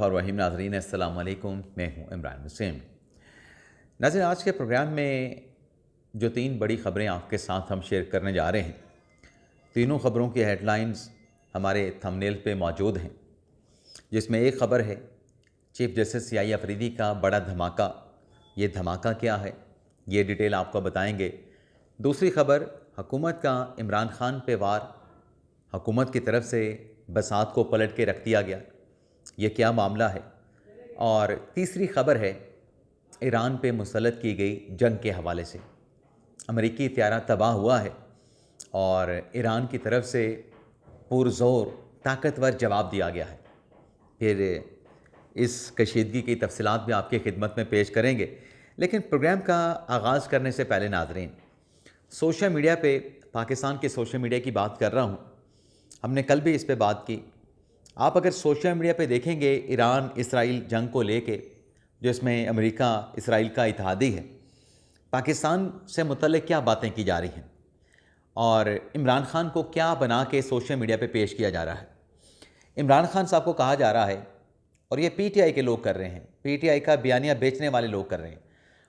और वहीम नाज़रीन अस्सलाम वालेकुम, मैं हूं इमरान वसीम। नाज़रीन, आज के प्रोग्राम में जो 3 बड़ी ख़बरें आपके साथ हम शेयर करने जा रहे हैं, तीनों ख़बरों की हेडलाइंस हमारे थंबनेल पे मौजूद हैं। जिसमें एक ख़बर है चीफ जस्टिस याहिया अफरीदी का बड़ा धमाका। ये धमाका क्या है, ये डिटेल आपको बताएंगे। दूसरी ख़बर, हुकूमत का इमरान खान पे वार, हुकूमत की तरफ से बसात को पलट के रख दिया गया, ये क्या मामला है। और तीसरी ख़बर है ईरान पे मुसल्लत की गई जंग के हवाले से। अमेरिकी तैयारा तबाह हुआ है और ईरान की तरफ से पुरज़ोर ताकतवर जवाब दिया गया है। फिर इस कशीदगी की तफसीलात भी आपकी खिदमत में पेश करेंगे। लेकिन प्रोग्राम का आगाज़ करने से पहले नाज़रीन, सोशल मीडिया पे पाकिस्तान के सोशल मीडिया की बात कर रहा हूँ। हमने कल भी इस पे बात की। आप अगर सोशल मीडिया पे देखेंगे ईरान इसराइल जंग को लेके, जो इसमें अमेरिका इसराइल का इत्तेहादी है, पाकिस्तान से मुतल्लिक़ क्या बातें की जा रही हैं और इमरान खान को क्या बना के सोशल मीडिया पे पेश किया जा रहा है। इमरान खान साहब को कहा जा रहा है, और ये पीटीआई के लोग कर रहे हैं, पीटीआई का बयानिया बेचने वाले लोग कर रहे हैं,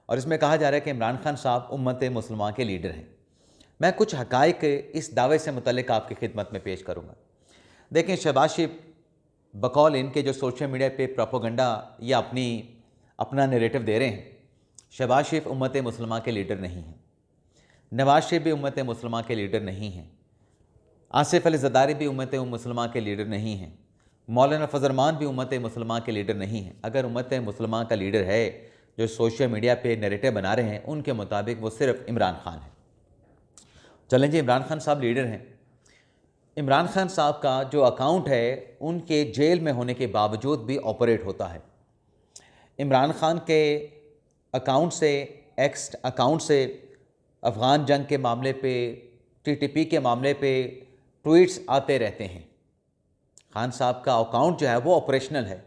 और इसमें कहा जा रहा है कि इमरान खान साहब उम्मत मुसलमान के लीडर हैं। मैं कुछ हक़ाइक़ इस दावे से मुतल्लिक़ आपकी खिदमत में पेश करूँगा। देखें, शहबाज शरीफ बकौल इनके जो सोशल मीडिया पे प्रोपोगंडा या अपना नैरेटिव दे रहे हैं, शहबाज शरीफ उम्मत मुसलमान के लीडर नहीं हैं, नवाज शरीफ भी उम्मत मुसलमान के लीडर नहीं हैं, आसिफ अली ज़रदारी भी उम्मत मुसलमान के लीडर नहीं हैं, मौलाना फजल रहमान भी उम्मत मुसलमान के लीडर नहीं हैं। अगर उम्मत मुसलमान का लीडर है जो सोशल मीडिया पे नैरेटिव बना रहे हैं, उनके मुताबिक वो सिर्फ इमरान खान है। चलें जी, इमरान खान साहब लीडर हैं। इमरान खान साहब का जो अकाउंट है उनके जेल में होने के बावजूद भी ऑपरेट होता है। इमरान खान के अकाउंट से, एक्स अकाउंट से अफ़गान जंग के मामले पे, टीटीपी के मामले पे ट्वीट्स आते रहते हैं। खान साहब का अकाउंट जो है वो ऑपरेशनल है।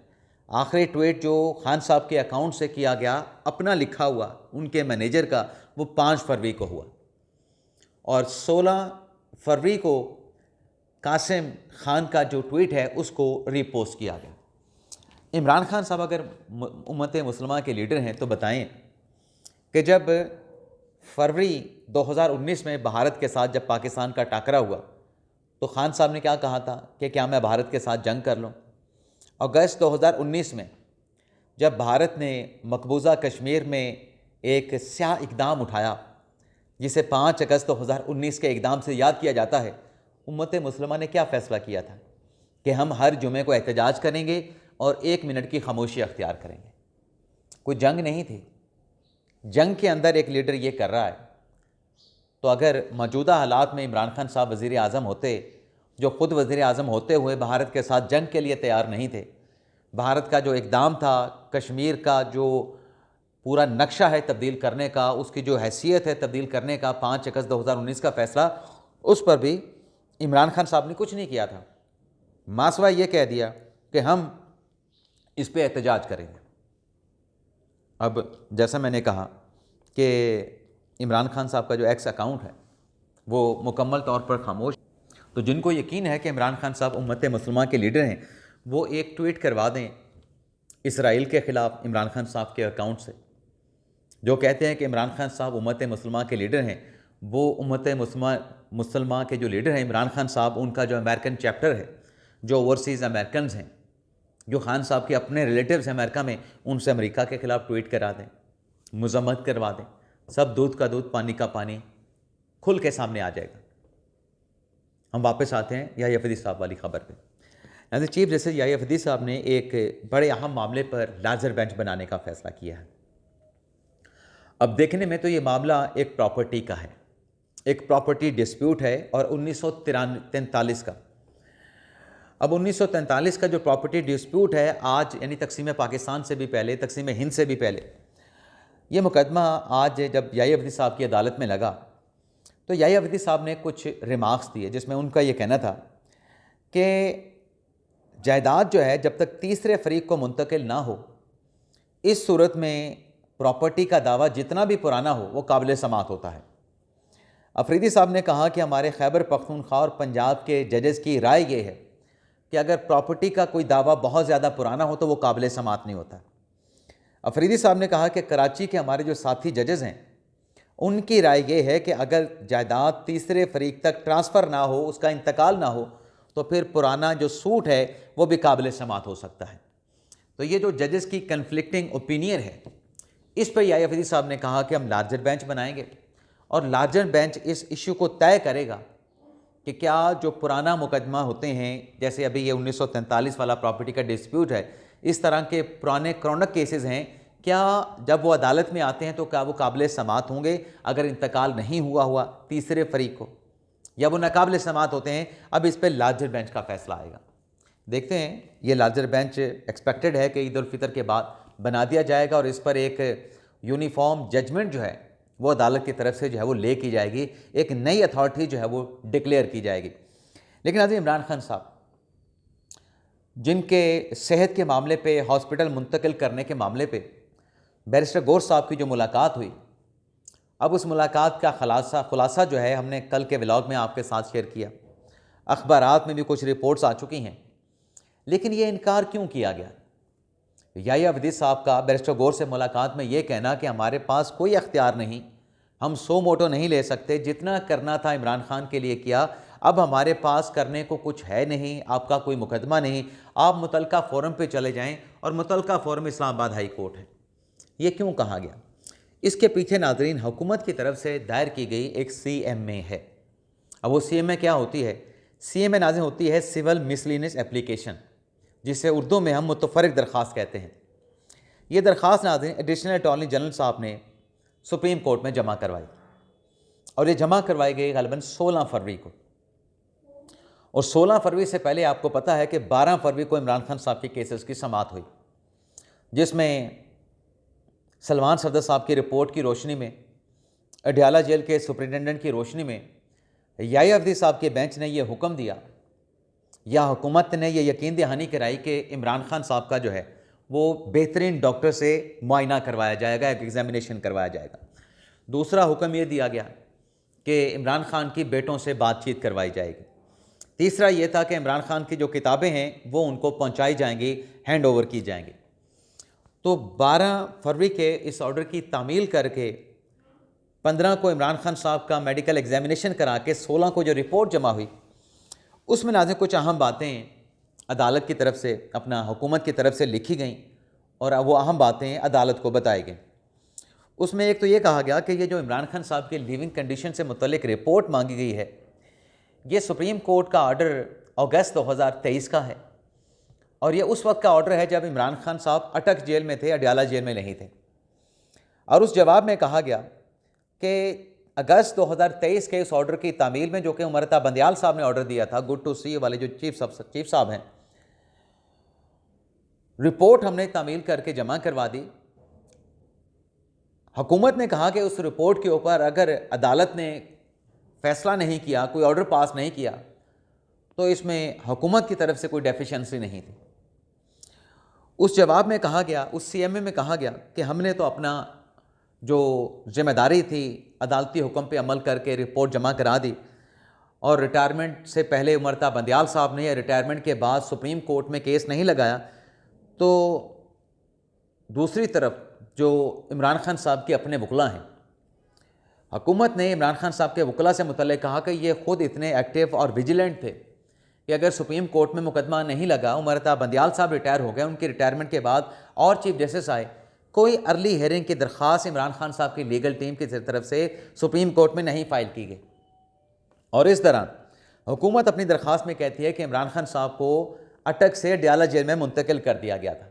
आखिरी ट्वीट जो खान साहब के अकाउंट से किया गया, अपना लिखा हुआ उनके मैनेजर का, वो 5 फरवरी को हुआ, और 16 फरवरी को कासिम खान का जो ट्वीट है उसको रीपोस्ट किया गया। इमरान खान साहब अगर उम्मत मुसलमान के लीडर हैं तो बताएं कि जब फरवरी 2019 में भारत के साथ जब पाकिस्तान का टाकरा हुआ तो खान साहब ने क्या कहा था कि क्या मैं भारत के साथ जंग कर लूं। अगस्त 2019 में जब भारत ने मकबूजा कश्मीर में एक स्याह इक़दाम उठाया, जिसे 5 अगस्त 2019 के इक़दाम से याद किया जाता है, उम्मत मुसलमान ने क्या फ़ैसला किया था कि हम हर जुमे को एहतजाज करेंगे और 1 मिनट की खामोशी अख्तियार करेंगे। कोई जंग नहीं थी। जंग के अंदर एक लीडर ये कर रहा है, तो अगर मौजूदा हालात में इमरान खान साहब वज़ीर आज़म होते, जो ख़ुद वज़ीर आज़म होते हुए भारत के साथ जंग के लिए तैयार नहीं थे, भारत का जो इक़दाम था, कश्मीर का जो पूरा नक्शा है तब्दील करने का, उसकी जो हैसियत है तब्दील करने का, 5 अगस्त 2019 का फ़ैसला, उस पर भी इमरान खान साहब ने कुछ नहीं किया था। मासवा ये कह दिया कि हम इस पर एहतजाज करेंगे। अब जैसा मैंने कहा कि इमरान खान साहब का जो एक्स अकाउंट है वो मुकम्मल तौर पर खामोश, तो जिनको यकीन है कि इमरान खान साहब उम्मत मुसलमान के लीडर हैं, वो एक ट्वीट करवा दें इसराइल के ख़िलाफ़ इमरान खान साहब के अकाउंट से, जो कहते हैं कि इमरान खान साहब उम्मत मुसलमान के लीडर हैं। वो उम्मत मुसलमान के जो लीडर हैं इमरान खान साहब, उनका जो अमेरिकन चैप्टर है, जो ओवरसीज़ अमेरिकन हैं, जो खान साहब के अपने रिलेटिव्स हैं अमेरिका में, उनसे अमेरिका के ख़िलाफ़ ट्वीट करा दें, मज़म्मत करवा दें। सब दूध का दूध पानी का पानी खुल के सामने आ जाएगा। हम वापस आते हैं याहिया अफरीदी साहब वाली ख़बर पे। यानी चीफ जस्टिस याहिया अफरीदी साहब ने एक बड़े अहम मामले पर लाजर बेंच बनाने का फ़ैसला किया है। अब देखने में तो ये मामला एक प्रॉपर्टी का है, एक प्रॉपर्टी डिस्प्यूट है, और 1943 का। अब 1943 का जो प्रॉपर्टी डिस्प्यूट है, आज यानी तकसीम पाकिस्तान से भी पहले, तकसीम हिंद से भी पहले, ये मुकदमा आज जब याहिया अफरीदी साहब की अदालत में लगा तो याहिया अफरीदी साहब ने कुछ रिमार्क्स दिए, जिसमें उनका ये कहना था कि जायदाद जो है जब तक तीसरे फरीक को मुंतकिल ना हो, इस सूरत में प्रॉपर्टी का दावा जितना भी पुराना हो वो काबिल समात होता है। अफरीदी साहब ने कहा कि हमारे खैबर पख्तूनख्वा और पंजाब के जजेस की राय ये है कि अगर प्रॉपर्टी का कोई दावा बहुत ज़्यादा पुराना हो तो वो काबिल समात नहीं होता। अफरीदी साहब ने कहा कि कराची के हमारे जो साथी जजेस हैं उनकी राय ये है कि अगर जायदाद तीसरे फरीक तक ट्रांसफ़र ना हो, उसका इंतकाल ना हो, तो फिर पुराना जो सूट है वो भी काबिल समात हो सकता है। तो ये जो जजेस की कन्फ्लिक्टिंग ओपिनियन है, इस पर याहिया अफरीदी साहब ने कहा कि हम लार्जर बेंच बनाएंगे और लार्जर बेंच इस इशू को तय करेगा कि क्या जो पुराना मुकदमा होते हैं, जैसे अभी ये 1943 वाला प्रॉपर्टी का डिस्प्यूट है, इस तरह के पुराने क्रॉनिक केसेस हैं, क्या जब वो अदालत में आते हैं तो क्या वो काबिल समात होंगे अगर इंतकाल नहीं हुआ तीसरे फरीक को, या वो नाकाबिल समात होते हैं। अब इस पर लार्जर बेंच का फैसला आएगा। देखते हैं, ये लार्जर बेंच एक्सपेक्टेड है कि ईद उल फितर के बाद बना दिया जाएगा और इस पर एक यूनिफॉर्म जजमेंट जो है वो अदालत की तरफ से जो है वो ले की जाएगी, एक नई अथॉरिटी जो है वो डिक्लेयर की जाएगी। लेकिन आज इमरान खान साहब, जिनके सेहत के मामले पे, हॉस्पिटल मुंतकिल करने के मामले पे बैरिस्टर गौर साहब की जो मुलाकात हुई, अब उस मुलाकात का खुलासा जो है हमने कल के व्लॉग में आपके साथ शेयर किया। अखबारात में भी कुछ रिपोर्ट्स आ चुकी हैं, लेकिन ये इनकार क्यों किया गया? याहिया अफरीदी साहब का बैरिस्टर गौर से मुलाकात में ये कहना कि हमारे पास कोई अख्तियार नहीं, हम सो मोटो नहीं ले सकते, जितना करना था इमरान खान के लिए किया, अब हमारे पास करने को कुछ है नहीं, आपका कोई मुकदमा नहीं, आप मुतलका फ़ोरम पे चले जाएं, और मुतलका फ़ोरम इस्लामाबाद हाई कोर्ट है। ये क्यों कहा गया? इसके पीछे नाज़रीन हुकूमत की तरफ से दायर की गई एक CMA है। अब वो CMA क्या होती है? CMA नाज़रीन होती है सिविल मिसलिनियस एप्लीकेशन, जिसे उर्दू में हम मुतफ़र्रिक़ दरख्वास्त कहते हैं। ये दरख्वास्त नाज़रीन एडिशनल अटॉर्नी जनरल साहब ने सुप्रीम कोर्ट में जमा करवाई, और ये जमा करवाई गई ग़ालिबन 16 फरवरी को। और 16 फरवरी से पहले आपको पता है कि 12 फरवरी को इमरान खान साहब के केसेस की समाअत हुई, जिसमें सलमान सफदर साहब की रिपोर्ट की रोशनी में, अडयाला जेल के सुपरिटेंडेंट की रोशनी में याहिया अफरीदी साहब के बेंच ने यह हुक्म दिया, या हुकूमत ने यह यकीन दहानी कराई कि इमरान खान साहब का जो है वो बेहतरीन डॉक्टर से मुआयना करवाया जाएगा, एक एग्जामिनेशन करवाया जाएगा। दूसरा हुक्म ये दिया गया कि इमरान खान की बेटों से बातचीत करवाई जाएगी। तीसरा ये था कि इमरान खान की जो किताबें हैं वो उनको पहुंचाई जाएंगी, हैंड ओवर की जाएंगी। तो 12 फरवरी के इस ऑर्डर की तामील करके 15 को इमरान खान साहब का मेडिकल एग्जामिनेशन करा के 16 को जो रिपोर्ट जमा हुई, उसमें नाज़रीन कुछ अहम बातें अदालत की तरफ से, अपना हुकूमत की तरफ से लिखी गई, और वो अहम बातें अदालत को बताई गई। उसमें एक तो ये कहा गया कि ये जो इमरान खान साहब के लिविंग कंडीशन से मुतल्लिक रिपोर्ट मांगी गई है, ये सुप्रीम कोर्ट का ऑर्डर अगस्त 2023 का है, और ये उस वक्त का ऑर्डर है जब इमरान खान साहब अटक जेल में थे, अडयाला जेल में नहीं थे। और उस जवाब में कहा गया कि अगस्त 2023 के इस ऑर्डर की तामील में, जो कि उमरता बंदियाल साहब ने ऑर्डर दिया था, गुड टू सी वाले जो चीफ साहब हैं, रिपोर्ट हमने तामील करके जमा करवा दी। हुकूमत ने कहा कि उस रिपोर्ट के ऊपर अगर अदालत ने फैसला नहीं किया, कोई ऑर्डर पास नहीं किया, तो इसमें हुकूमत की तरफ से कोई डेफिशिएंसी नहीं थी। उस जवाब में कहा गया, उस CMA में कहा गया कि हमने तो अपना जो जिम्मेदारी थी अदालती हुक्म पे अमल करके रिपोर्ट जमा करा दी, और रिटायरमेंट से पहले उमरता बंदियाल साहब ने या रिटायरमेंट के बाद सुप्रीम कोर्ट में केस नहीं लगाया। तो दूसरी तरफ जो इमरान खान साहब के अपने वकला हैं, हुकूमत ने इमरान खान साहब के वकला से मुतल्लिक़ कहा कि ये ख़ुद इतने एक्टिव और विजिलेंट थे कि अगर सुप्रीम कोर्ट में मुकदमा नहीं लगा, उमरता बंदियाल साहब रिटायर हो गए, उनके रिटायरमेंट के बाद और चीफ जस्टिस आए, कोई अर्ली हेयरिंग की दरख्वास्त इमरान खान साहब की लीगल टीम की तरफ से सुप्रीम कोर्ट में नहीं फाइल की गई। और इस दौरान हुकूमत अपनी दरख्वास्त में कहती है कि इमरान खान साहब को अटक से अडयाला जेल में मुंतकिल कर दिया गया था,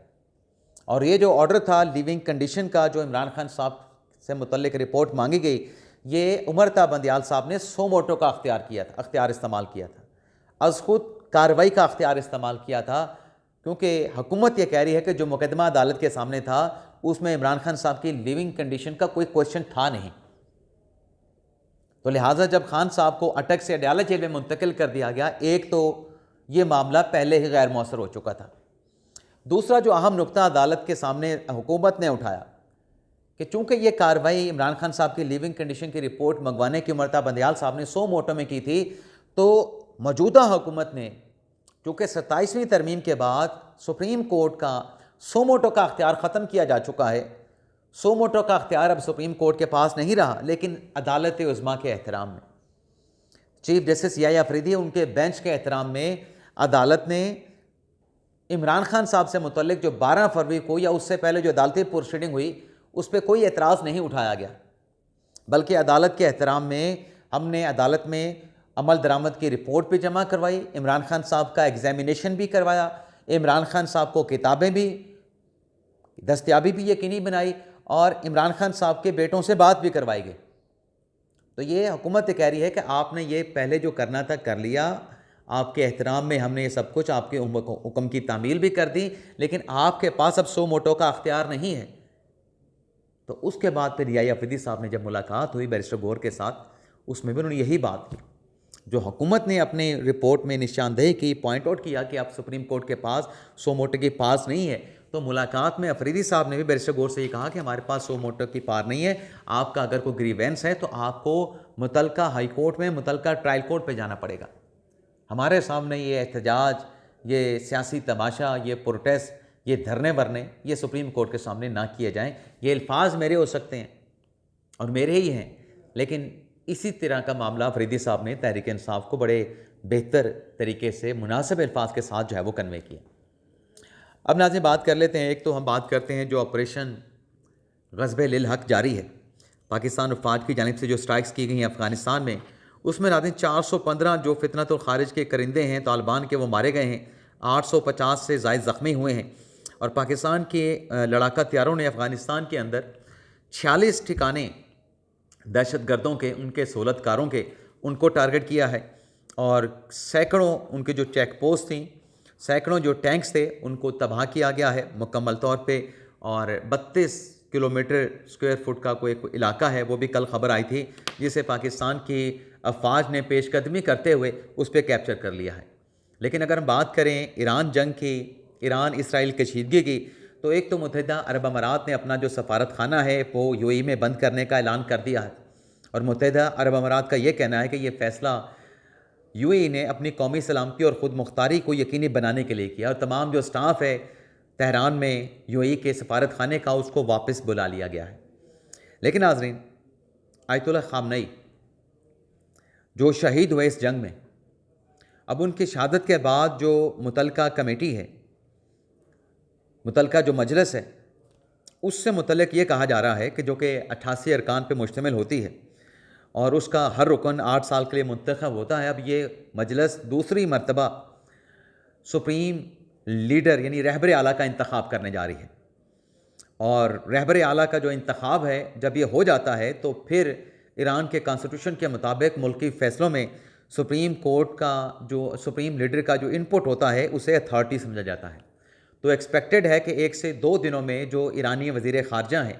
और ये जो ऑर्डर था लिविंग कंडीशन का, जो इमरान खान साहब से मुतल्लिक रिपोर्ट मांगी गई, ये उमरता बंदियाल साहब ने सो मोटो का अख्तियार इस्तेमाल किया था, अज़ खुद कार्रवाई का अख्तियार इस्तेमाल किया था, क्योंकि हुकूमत ये कह रही है कि जो मुकदमा अदालत के सामने था उसमें इमरान खान साहब की लिविंग कंडीशन का कोई क्वेश्चन था नहीं। तो लिहाजा जब खान साहब को अटक से अडयाला जेल में मुंतकिल कर दिया गया, एक तो ये मामला पहले ही गैर मौसर हो चुका था। दूसरा जो अहम नुक्ता अदालत के सामने हुकूमत ने उठाया कि चूँकि ये कार्रवाई इमरान खान साहब की लिविंग कंडीशन की रिपोर्ट मंगवाने की उमरता बंदियाल साहब ने सो मोटो में की थी, तो मौजूदा हुकूमत ने चूँकि 27वीं तरमीम के बाद सुप्रीम कोर्ट का सो मोटो का अख्तियार ख़त्म किया जा चुका है, सो मोटो का अख्तियार अब सुप्रीम कोर्ट के पास नहीं रहा, लेकिन अदालत उज़्मा के एहतराम में, चीफ जस्टिस याह्या अफरीदी उनके बेंच के एहतराम में अदालत ने इमरान खान साहब से मुतल्लिक जो 12 फरवरी को या उससे पहले जो अदालती प्रोसीडिंग हुई उस पर कोई एतराज़ नहीं उठाया गया, बल्कि अदालत के एहतराम में हमने अदालत में अमल दरामद की रिपोर्ट भी जमा करवाई, इमरान खान साहब का एग्जामिनेशन भी करवाया, इमरान खान साहब को किताबें भी दस्तयाबी भी यकीनी बनाई और इमरान खान साहब के बेटों से बात भी करवाई गई। तो ये हुकूमत कह रही है कि आपने ये पहले जो करना था कर लिया, आपके एहतराम में हमने ये सब कुछ आपके हुक्म की तामील भी कर दी, लेकिन आपके पास अब सो मोटो का अख्तियार नहीं है। तो उसके बाद फिर याह्या अफरीदी साहब ने जब मुलाकात हुई बैरिस्टर गौर के साथ, उसमें भी उन्होंने यही बात की जो हुकूमत ने अपनी रिपोर्ट में निशानदेही की, पॉइंट आउट किया कि आप सुप्रीम कोर्ट के पास सो मोटो की पास नहीं है। तो मुलाकात में अफरीदी साहब ने भी बैरिस्टर गौर से ये कहा कि हमारे पास सो मोटो की पार नहीं है, आपका अगर कोई ग्रीवेंस है तो आपको मुतलका हाई कोर्ट में, मुतलका ट्रायल कोर्ट पे जाना पड़ेगा। हमारे सामने ये एहतजाज, ये सियासी तमाशा, ये प्रोटेस्ट, ये धरने वरने ये सुप्रीम कोर्ट के सामने ना किए जाएं। ये अल्फाज मेरे हो सकते हैं और मेरे ही हैं, लेकिन इसी तरह का मामला अफरीदी साहब ने तहरीक इंसाफ को बड़े बेहतर तरीके से मुनासिब अल्फाज के साथ जो है वो कन्वे किया। अब नाज़रीन बात कर लेते हैं, एक तो हम बात करते हैं जो ऑपरेशन ग़ज़्ब-ए लिल हक़ जारी है, पाकिस्तान अफ़वाज की जानिब से जो स्ट्राइक्स की गई हैं अफ़गानिस्तान में, उसमें नाज़रीन 415 जो फितनतुल ख़ारिज के करिंदे हैं तालिबान के वो मारे गए हैं, 850 से ज़ायद ज़ख्मी हुए हैं और पाकिस्तान के लड़ाका तैयारों ने अफ़गानिस्तान के अंदर 46 ठिकाने दहशतगर्दों के, उनके सहूलतकारों के, उनको टारगेट किया है और सैकड़ों उनके जो चेक पोस्ट थी, सैकड़ों जो टैंक्स थे, उनको तबाह किया गया है मुकम्मल तौर पे। और 32 किलोमीटर स्क्वायर फुट का कोई इलाका है, वो भी कल ख़बर आई थी, जिसे पाकिस्तान की अफवाज ने पेशकदमी करते हुए उस पर कैप्चर कर लिया है। लेकिन अगर हम बात करें ईरान जंग की, ईरान इसराइल कशीदगी की, तो एक तो मुत्तहिदा अरब अमारात ने अपना जो सफारत खाना है वो यूएई में बंद करने का ऐलान कर दिया है और मुत्तहिदा अरब अमारात का ये कहना है कि ये फ़ैसला यूएई ने अपनी कौमी सलामती और ख़ुद मुख्तारी को यकीनी बनाने के लिए किया और तमाम जो स्टाफ है तेहरान में यूएई के सफारत खाने का, उसको वापस बुला लिया गया है। लेकिन नाज़रीन, आयतुल्लाह ख़ामनई जो शहीद हुए इस जंग में, अब उनकी शहादत के बाद जो मुतलका कमेटी है, मुतलका जो मजलिस है, उससे मुतल्लिक़ ये कहा जा रहा है कि जो कि 88 अरकान पे मुश्तमिल होती है और उसका हर रुकन 8 साल के लिए मुंतखब होता है। अब ये मजलिस दूसरी मरतबा सुप्रीम लीडर यानी रहबर आला का इंतखाब करने जा रही है और रहबर आला का जो इंतखाब है, जब ये हो जाता है तो फिर ईरान के कॉन्स्टिट्यूशन के मुताबिक मुल्की फ़ैसलों में सुप्रीम कोर्ट का जो सुप्रीम लीडर का जो इनपुट होता है उसे अथॉरिटी समझा जाता है। तो एक्सपेक्टेड है कि 1 से 2 दिनों में जो ईरानी वज़ीर ख़ारजा हैं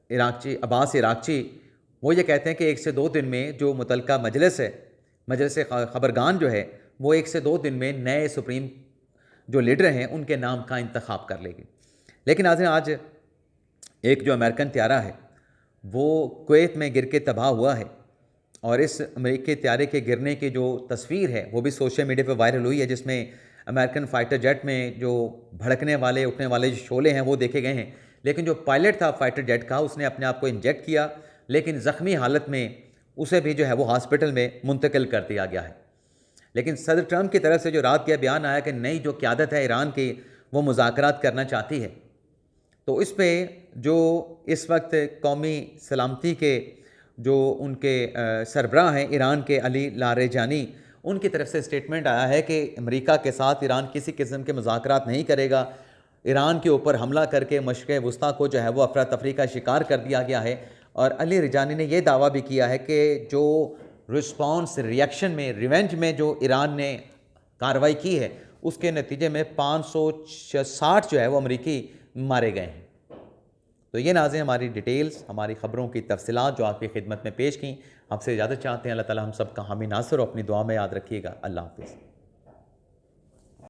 इराक़ची अब्बास इराक़ची, वो ये कहते हैं कि 1 से 2 दिन में जो मुतलका मजलिस है, मजलिस ख़बरगान जो है, वो 1 से 2 दिन में नए सुप्रीम जो लीडर हैं उनके नाम का इंतखाब कर लेगी। लेकिन आज एक जो अमेरिकन त्यारा है वो कुवैत में गिर के तबाह हुआ है और इस अमेरिकी त्यारे के गिरने की जो तस्वीर है वो भी सोशल मीडिया पर वायरल हुई है, जिसमें अमेरिकन फ़ाइटर जेट में जो भड़कने वाले, उठने वाले जो शोले हैं वो देखे गए हैं। लेकिन जो पायलट था फ़ाइटर जेट का, उसने अपने आप को इंजेक्ट किया, लेकिन ज़ख्मी हालत में उसे भी जो है वो हॉस्पिटल में मुंतकिल कर दिया गया है। लेकिन सदर ट्रंप की तरफ से जो रात का बयान आया कि नई जो क़यादत है ईरान की, वो मुज़ाकरात करना चाहती है, तो इस पर जो इस वक्त कौमी सलामती के जो उनके सरबराह हैं ईरान के अली लारेजानी, उनकी तरफ से स्टेटमेंट आया है कि अमेरिका के साथ ईरान किसी किस्म के मुज़ाकरात नहीं करेगा। ईरान के ऊपर हमला करके मशक़ वुस्ता को जो है वो अफरा तफरी का शिकार कर दिया गया है। और अली लारेजानी ने यह दावा भी किया है कि जो रिस्पॉन्स रिएक्शन में, रिवेंज में जो ईरान ने कार्रवाई की है, उसके नतीजे में 560 जो है वो अमरीकी मारे गए हैं। तो ये नाज़रीन हमारी डिटेल्स, हमारी ख़बरों की तफसीलात जो आपकी खिदमत में पेश की। आपसे इजाज़त चाहते हैं। अल्लाह ताला हम सब का हामी नासिर और अपनी दुआ में याद रखिएगा। अल्लाह हाफ़िज़।